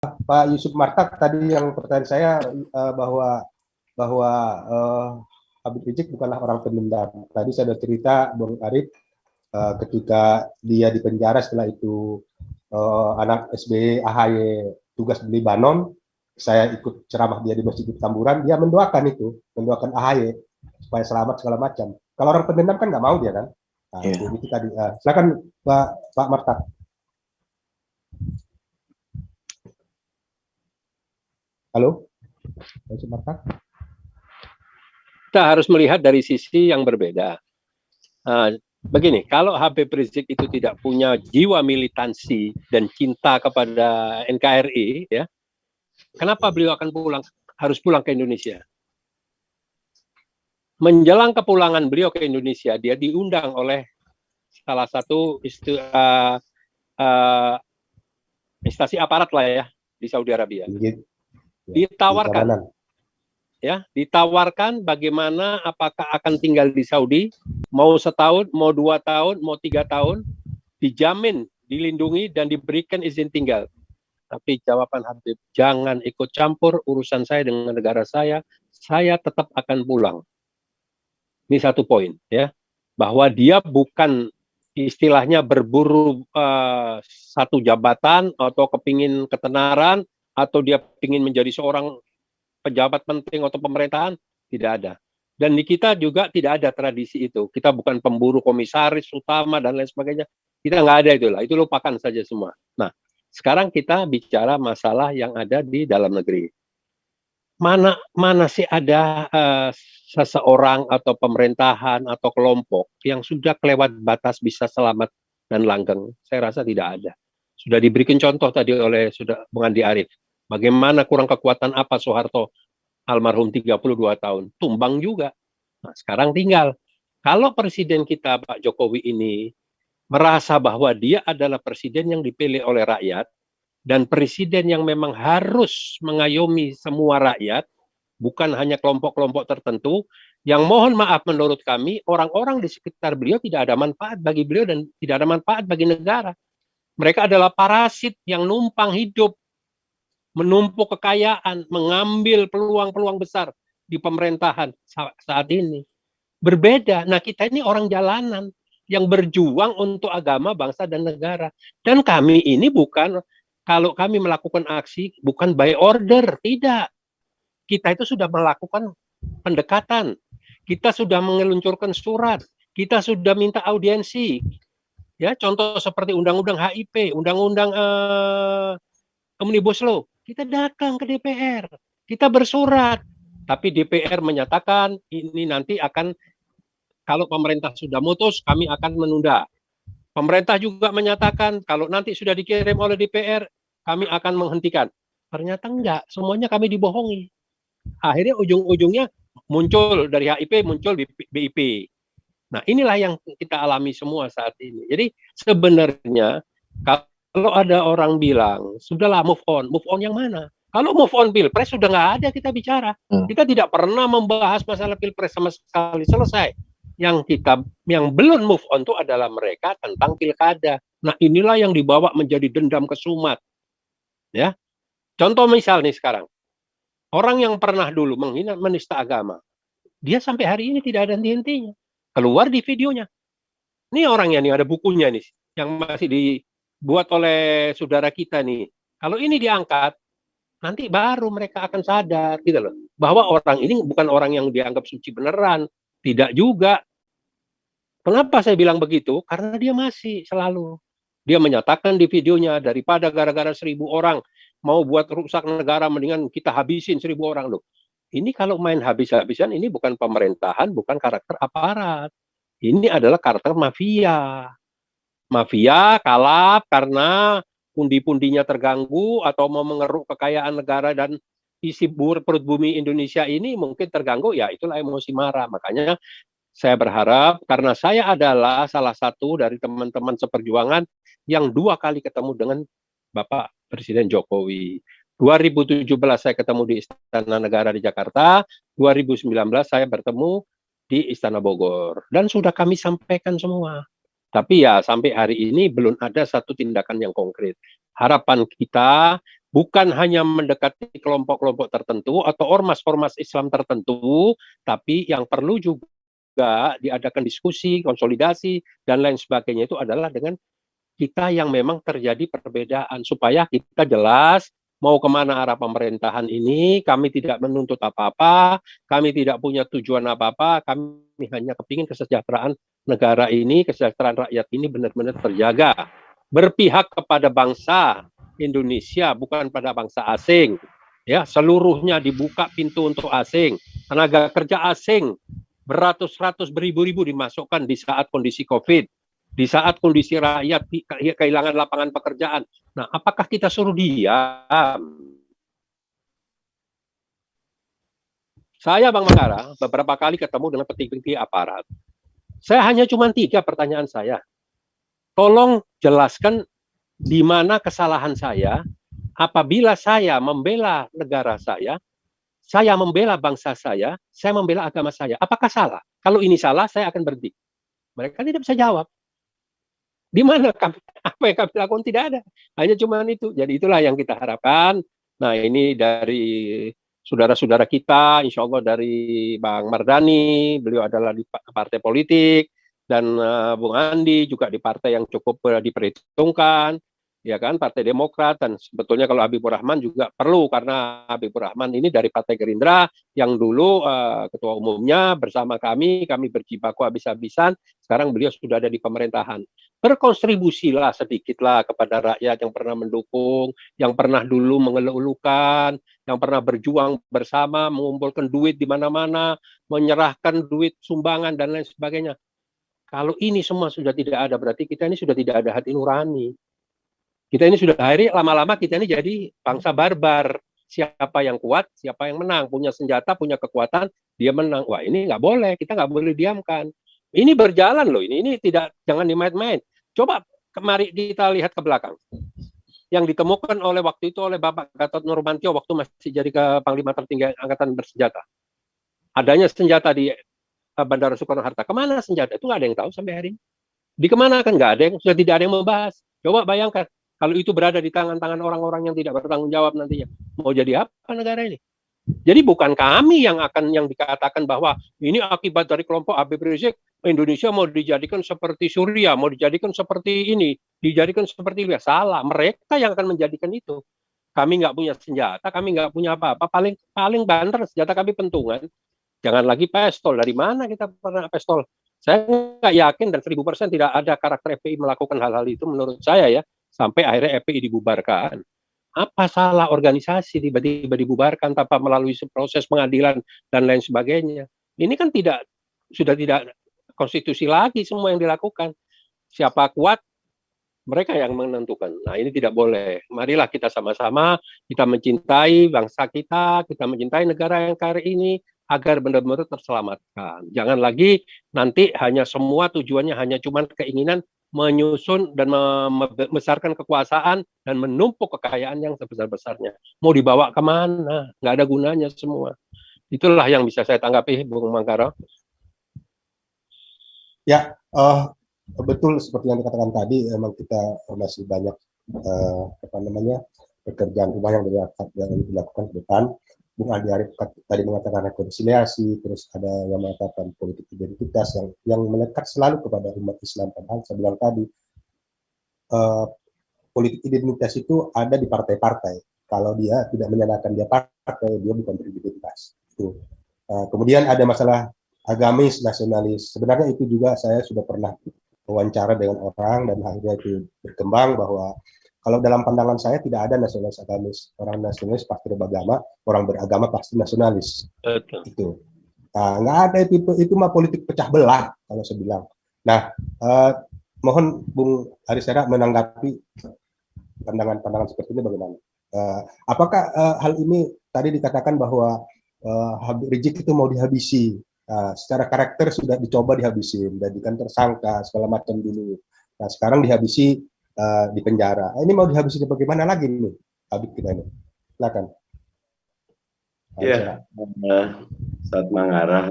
Pak Yusuf Martak tadi yang pertanyaan saya bahwa Habib Rizik bukanlah orang pendendam. Tadi saya sudah cerita Bung Arif ketika dia di penjara setelah itu anak SBY AHY tugas beli banon, saya ikut ceramah dia di Masjid Tamburan, dia mendoakan AHY supaya selamat segala macam. Kalau orang pendendam kan nggak mau dia kan. Nah, itu tadi. Silakan Pak Martak. Halo, Pak Yusuf Martak. Kita harus melihat dari sisi yang berbeda. Begini, kalau Habib Rizik itu tidak punya jiwa militansi dan cinta kepada NKRI, ya, kenapa beliau harus pulang ke Indonesia? Menjelang kepulangan beliau ke Indonesia, dia diundang oleh salah satu instansi aparat lah ya di Saudi Arabia. Ditawarkan bagaimana, apakah akan tinggal di Saudi, mau setahun, mau 2 tahun, mau 3 tahun, dijamin, dilindungi, dan diberikan izin tinggal. Tapi jawaban Habib, jangan ikut campur urusan saya dengan negara saya tetap akan pulang. Ini satu poin, ya, bahwa dia bukan istilahnya berburu satu jabatan atau kepingin ketenaran atau dia ingin menjadi seorang pejabat penting atau pemerintahan, tidak ada. Dan di kita juga tidak ada tradisi itu. Kita bukan pemburu komisaris utama dan lain sebagainya. Kita nggak ada itulah. Itu lupakan saja semua. Nah, sekarang kita bicara masalah yang ada di dalam negeri. Mana sih ada seseorang atau pemerintahan atau kelompok yang sudah kelewat batas bisa selamat dan langgeng? Saya rasa tidak ada. Sudah diberikan contoh tadi oleh Bung Andi Arief. Bagaimana kurang kekuatan apa Soeharto almarhum 32 tahun, tumbang juga. Nah, sekarang tinggal, kalau presiden kita Pak Jokowi ini merasa bahwa dia adalah presiden yang dipilih oleh rakyat, dan presiden yang memang harus mengayomi semua rakyat, bukan hanya kelompok-kelompok tertentu, yang mohon maaf menurut kami, orang-orang di sekitar beliau tidak ada manfaat bagi beliau dan tidak ada manfaat bagi negara. Mereka adalah parasit yang numpang hidup, menumpuk kekayaan, mengambil peluang-peluang besar di pemerintahan saat ini. Berbeda. Nah, kita ini orang jalanan yang berjuang untuk agama, bangsa, dan negara. Dan kami ini bukan, kalau kami melakukan aksi, bukan by order, tidak. Kita itu sudah melakukan pendekatan. Kita sudah mengeluncurkan surat. Kita sudah minta audiensi. Ya, contoh seperti undang-undang HIP, undang-undang Omnibus Law. Kita datang ke DPR, kita bersurat, tapi DPR menyatakan ini nanti akan, kalau pemerintah sudah mutus, kami akan menunda. Pemerintah juga menyatakan kalau nanti sudah dikirim oleh DPR, kami akan menghentikan. Ternyata enggak, semuanya kami dibohongi. Akhirnya ujung-ujungnya muncul dari HIP, muncul BIP. Nah, inilah yang kita alami semua saat ini. Jadi sebenarnya kalau ada orang bilang, sudahlah move on yang mana? Kalau move on Pilpres sudah nggak ada kita bicara. Kita tidak pernah membahas masalah Pilpres sama sekali, selesai. Yang belum move on itu adalah mereka tentang pilkada. Nah, inilah yang dibawa menjadi dendam kesumat. Ya. Contoh misal nih sekarang. Orang yang pernah dulu menghina menista agama, dia sampai hari ini tidak ada henti-hentinya. Keluar di videonya. Ini orangnya nih, ada bukunya nih, yang masih dibuat oleh saudara kita nih. Kalau ini diangkat, nanti baru mereka akan sadar gitu loh, bahwa orang ini bukan orang yang dianggap suci beneran, tidak juga. Kenapa saya bilang begitu? Karena dia masih selalu, dia menyatakan di videonya, daripada gara-gara 1.000 orang mau buat rusak negara, mendingan kita habisin 1.000 orang loh. Ini kalau main habis-habisan, ini bukan pemerintahan, bukan karakter aparat. Ini adalah karakter mafia. Mafia kalap karena pundi-pundinya terganggu atau mau mengeruk kekayaan negara dan isi perut bumi Indonesia ini mungkin terganggu, ya itulah emosi marah. Makanya saya berharap, karena saya adalah salah satu dari teman-teman seperjuangan yang 2 kali ketemu dengan Bapak Presiden Jokowi. 2017 saya ketemu di Istana Negara di Jakarta, 2019 saya bertemu di Istana Bogor. Dan sudah kami sampaikan semua. Tapi ya sampai hari ini belum ada satu tindakan yang konkret. Harapan kita bukan hanya mendekati kelompok-kelompok tertentu atau ormas-ormas Islam tertentu, tapi yang perlu juga diadakan diskusi, konsolidasi, dan lain sebagainya itu adalah dengan kita yang memang terjadi perbedaan, supaya kita jelas mau kemana arah pemerintahan ini. Kami tidak menuntut apa-apa, kami tidak punya tujuan apa-apa, kami hanya kepingin kesejahteraan negara ini, kesejahteraan rakyat ini benar-benar terjaga. Berpihak kepada bangsa Indonesia, bukan pada bangsa asing. Ya, seluruhnya dibuka pintu untuk asing. Tenaga kerja asing beratus-ratus, beribu-ribu dimasukkan di saat kondisi COVID, di saat kondisi rakyat kehilangan lapangan pekerjaan. Nah, apakah kita suruh diam? Saya, Bang Mangara, beberapa kali ketemu dengan petinggi aparat. Saya hanya cuma 3 pertanyaan saya. Tolong jelaskan di mana kesalahan saya apabila saya membela negara saya membela bangsa saya membela agama saya. Apakah salah? Kalau ini salah, saya akan berhenti. Mereka tidak bisa jawab. Di mana kami, apa yang kami lakukan tidak ada. Hanya cuma itu. Jadi itulah yang kita harapkan. Nah, ini dari saudara-saudara kita, insya Allah dari Bang Mardani, beliau adalah di partai politik, dan Bung Andi juga di partai yang cukup diperhitungkan, ya kan, Partai Demokrat. Dan sebetulnya kalau Habibur Rahman juga perlu, karena Habibur Rahman ini dari Partai Gerindra yang dulu ketua umumnya bersama kami berjibaku habis-habisan. Sekarang beliau sudah ada di pemerintahan. Berkontribusilah sedikitlah kepada rakyat yang pernah mendukung, yang pernah dulu mengeluh-elukan, yang pernah berjuang bersama, mengumpulkan duit di mana-mana, menyerahkan duit sumbangan dan lain sebagainya. Kalau ini semua sudah tidak ada, berarti kita ini sudah tidak ada hati nurani. Kita ini sudah lama-lama kita ini jadi bangsa barbar. Siapa yang kuat, siapa yang menang, punya senjata, punya kekuatan, dia menang. Wah, ini nggak boleh, kita nggak boleh diamkan. Ini berjalan loh, ini tidak, jangan dimain-main. Coba kemari kita lihat ke belakang. Yang ditemukan waktu itu oleh Bapak Gatot Nurmantio waktu masih jadi ke Panglima Tertinggi Angkatan Bersenjata. Adanya senjata di Bandara Soekarno-Hatta. Kemana senjata? Itu nggak ada yang tahu sampai hari ini. Di kemana kan nggak ada yang, sudah tidak ada yang membahas. Coba bayangkan, kalau itu berada di tangan-tangan orang-orang yang tidak bertanggung jawab nantinya, mau jadi apa negara ini? Jadi bukan kami yang dikatakan bahwa ini akibat dari kelompok Habib Rizik, Indonesia mau dijadikan seperti Suriah, mau dijadikan seperti ini, dijadikan seperti Libya. Salah, mereka yang akan menjadikan itu. Kami nggak punya senjata, kami nggak punya apa-apa. Paling banter senjata kami pentungan. Jangan lagi pistol. Dari mana kita pernah pistol? Saya nggak yakin dan 1000% tidak ada karakter FPI melakukan hal-hal itu menurut saya ya. Sampai akhirnya FPI dibubarkan. Apa salah organisasi tiba-tiba dibubarkan tanpa melalui proses pengadilan dan lain sebagainya? Ini kan sudah tidak konstitusi lagi semua yang dilakukan. Siapa kuat, mereka yang menentukan. Nah, ini tidak boleh. Marilah kita sama-sama, kita mencintai bangsa kita mencintai negara yang kaya ini, agar benar-benar terselamatkan. Jangan lagi nanti hanya semua tujuannya hanya cuma keinginan menyusun dan membesarkan kekuasaan dan menumpuk kekayaan yang sebesar-besarnya. Mau dibawa kemana? Nggak ada gunanya semua. Itulah yang bisa saya tanggapi, Bung Mangkara. Ya, betul seperti yang dikatakan tadi, memang kita masih banyak pekerjaan rumah yang dilakukan ke depan. Bung Andi Arief tadi mengatakan rekonsiliasi, terus ada yang mengatakan politik identitas yang melekat selalu kepada umat Islam. Padahal saya bilang tadi, politik identitas itu ada di partai-partai. Kalau dia tidak menyatakan dia partai, dia bukan beridentitas. Itu. Kemudian ada masalah agamis, nasionalis. Sebenarnya itu juga saya sudah pernah wawancara dengan orang dan akhirnya itu berkembang bahwa kalau dalam pandangan saya tidak ada nasionalis agamis. Orang nasionalis pasti beragama, orang beragama pasti nasionalis. Itu. Nggak ada itu mah politik pecah belah kalau saya bilang. Nah, mohon Bung Arisera menanggapi pandangan-pandangan seperti ini bagaimana? Apakah hal ini tadi dikatakan bahwa Habib Rizik itu mau dihabisi? Secara karakter sudah dicoba dihabisin, jadikan tersangka segala macam dulu. Nah, sekarang dihabisi di penjara. Ini mau dihabisi bagaimana lagi nih Habib kita ini? Silakan. Ya, saat mengarah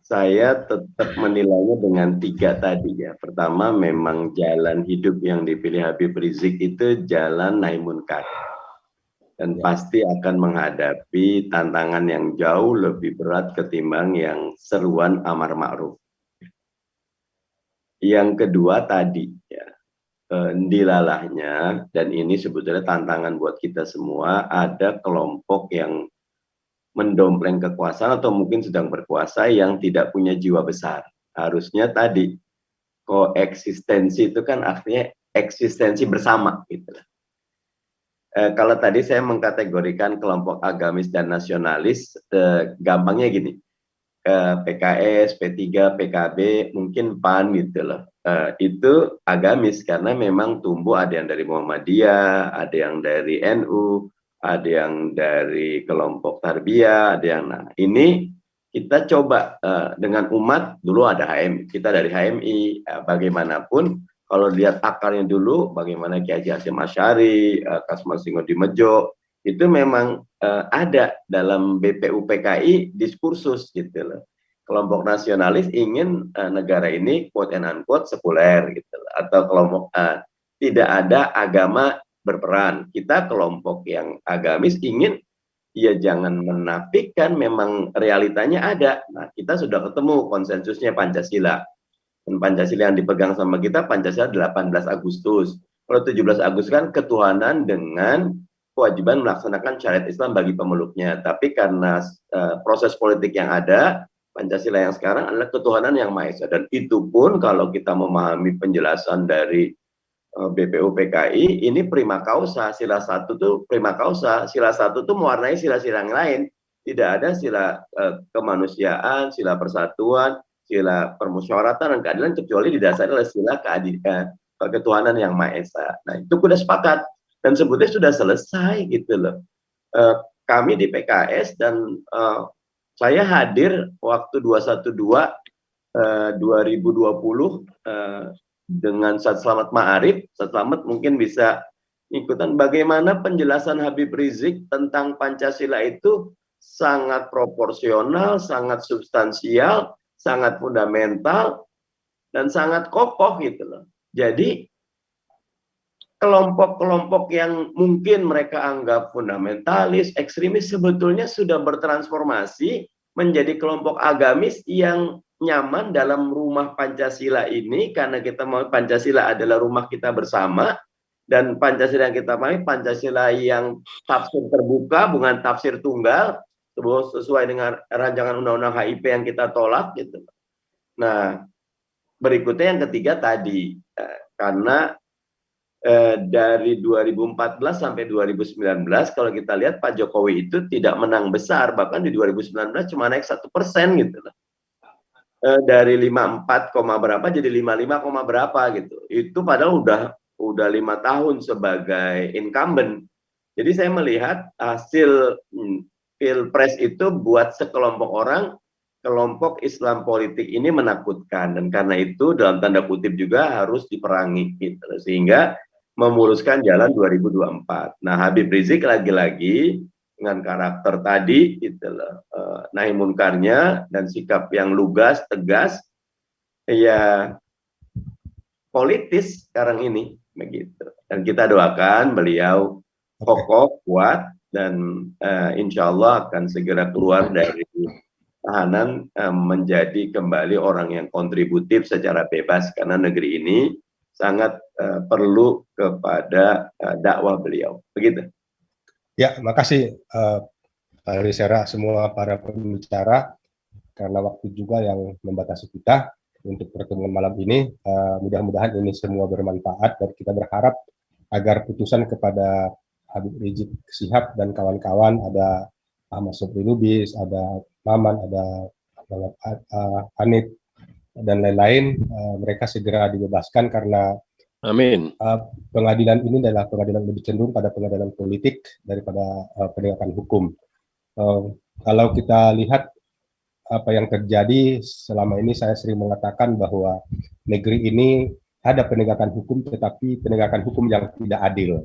saya tetap menilainya dengan 3 tadi ya. Pertama, memang jalan hidup yang dipilih Habib Rizik itu jalan nahi munkar. Dan pasti akan menghadapi tantangan yang jauh lebih berat ketimbang yang seruan amar ma'ruf. Yang kedua tadi ya, dilalahnya, dan ini sebetulnya tantangan buat kita semua, ada kelompok yang mendompleng kekuasaan atau mungkin sedang berkuasa yang tidak punya jiwa besar. Harusnya tadi koeksistensi itu kan artinya eksistensi bersama gitu. Kalau tadi saya mengkategorikan kelompok agamis dan nasionalis, gampangnya gini, PKS, P3, PKB, mungkin PAN gitu loh. Itu agamis karena memang tumbuh, ada yang dari Muhammadiyah, ada yang dari NU, ada yang dari kelompok Tarbiyah, ada yang, nah ini kita coba dengan umat, dulu ada HMI, kita dari HMI, bagaimanapun kalau lihat akarnya dulu, bagaimana Kiai Haji Hashim Asy'ari, Kasman Singodimedjo, itu memang ada dalam BPUPKI diskursus gitu loh. Kelompok nasionalis ingin negara ini quote and unquote sekuler gitu loh. Atau kelompok tidak ada agama berperan. Kita kelompok yang agamis ingin ya jangan menafikan, memang realitanya ada. Nah, kita sudah ketemu konsensusnya Pancasila. Dan Pancasila yang dipegang sama kita Pancasila 18 Agustus. Kalau 17 Agustus kan ketuhanan dengan kewajiban melaksanakan syariat Islam bagi pemeluknya. Tapi karena proses politik yang ada, Pancasila yang sekarang adalah ketuhanan yang Maha Esa. Dan itu pun kalau kita memahami penjelasan dari BPUPKI, ini prima causa, sila 1 tuh prima causa, sila 1 tuh mewarnai sila-sila yang lain. Tidak ada sila kemanusiaan, sila persatuan, sila permusyawaratan dan keadilan kecuali didasari oleh sila ketuhanan yang Maha Esa. Nah, itu sudah sepakat dan sebetulnya sudah selesai gitu loh. Kami di PKS dan saya hadir waktu 212 2020 dengan Ustaz Slamet Ma'arif. Ustaz Slamet mungkin bisa ikutan bagaimana penjelasan Habib Rizik tentang Pancasila itu sangat proporsional, sangat substansial, sangat fundamental, dan sangat kokoh gitu loh. Jadi kelompok-kelompok yang mungkin mereka anggap fundamentalis, ekstremis, sebetulnya sudah bertransformasi menjadi kelompok agamis yang nyaman dalam rumah Pancasila ini, karena kita mau Pancasila adalah rumah kita bersama, dan Pancasila yang kita mau Pancasila yang tafsir terbuka, bukan tafsir tunggal, sesuai dengan rancangan undang-undang HIP yang kita tolak gitu. Nah, berikutnya yang ketiga tadi, karena dari 2014 sampai 2019 kalau kita lihat Pak Jokowi itu tidak menang besar, bahkan di 2019 cuma naik 1% gitu loh. Dari 54, berapa jadi 55, berapa gitu. Itu padahal udah 5 tahun sebagai incumbent. Jadi saya melihat hasil Pilpres itu buat sekelompok orang, kelompok Islam politik ini menakutkan, dan karena itu dalam tanda kutip juga harus diperangi gitu, sehingga memuluskan jalan 2024. Nah, Habib Rizik lagi-lagi dengan karakter tadi gitu loh, nahi munkarnya dan sikap yang lugas, tegas, ya politis sekarang ini begitu. Dan kita doakan beliau kokoh, kuat, dan insya Allah akan segera keluar dari tahanan, menjadi kembali orang yang kontributif secara bebas, karena negeri ini sangat perlu kepada dakwah beliau. Begitu. Ya, makasih Pak Risera, semua para pembicara, karena waktu juga yang membatasi kita untuk pertemuan malam ini. Mudah-mudahan ini semua bermanfaat, dan kita berharap agar putusan kepada Habib Rizik Syihab dan kawan-kawan, ada Ahmad Sobri Lubis, ada Maman, ada Hanif, dan lain-lain, mereka segera dibebaskan, karena amin. Pengadilan ini adalah pengadilan lebih cenderung pada pengadilan politik daripada penegakan hukum. Kalau kita lihat apa yang terjadi selama ini, saya sering mengatakan bahwa negeri ini ada penegakan hukum, tetapi penegakan hukum yang tidak adil.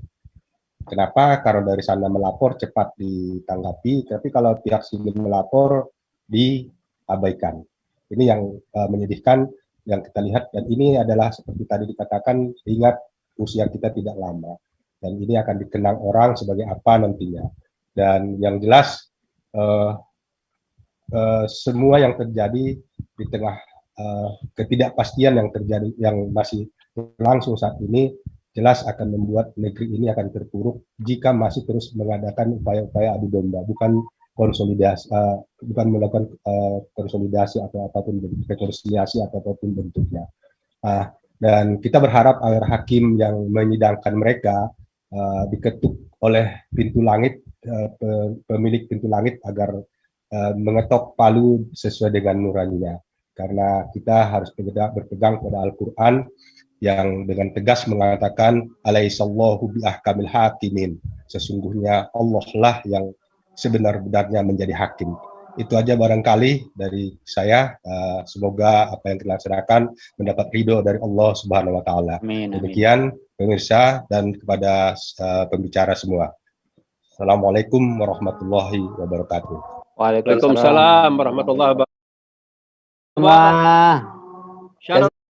Kenapa? Karena dari sana melapor cepat ditanggapi, tapi kalau pihak sini melapor diabaikan. Ini yang menyedihkan yang kita lihat, dan ini adalah seperti tadi dikatakan, ingat usia kita tidak lama dan ini akan dikenang orang sebagai apa nantinya. Dan yang jelas semua yang terjadi di tengah ketidakpastian yang terjadi, yang masih berlangsung saat ini, jelas akan membuat negeri ini akan terpuruk jika masih terus mengadakan upaya-upaya adu domba, bukan konsolidasi, bukan melakukan konsolidasi atau apapun bentuk rekonsiliasi atau apapun bentuknya. Dan kita berharap agar hakim yang menyidangkan mereka diketuk oleh pintu langit, pemilik pintu langit, agar mengetok palu sesuai dengan nuraninya. Karena kita harus berpegang pada Al-Quran yang dengan tegas mengatakan alaihissallahu biahkamil hakimin. Sesungguhnya Allah lah yang sebenar-benarnya menjadi hakim. Itu aja barangkali dari saya. Semoga apa yang kita laksanakan mendapat ridho dari Allah Subhanahu wa taala. Demikian pemirsa dan kepada pembicara semua. Assalamualaikum warahmatullahi wabarakatuh. Waalaikumsalam warahmatullahi wabarakatuh. Wah. Shalom.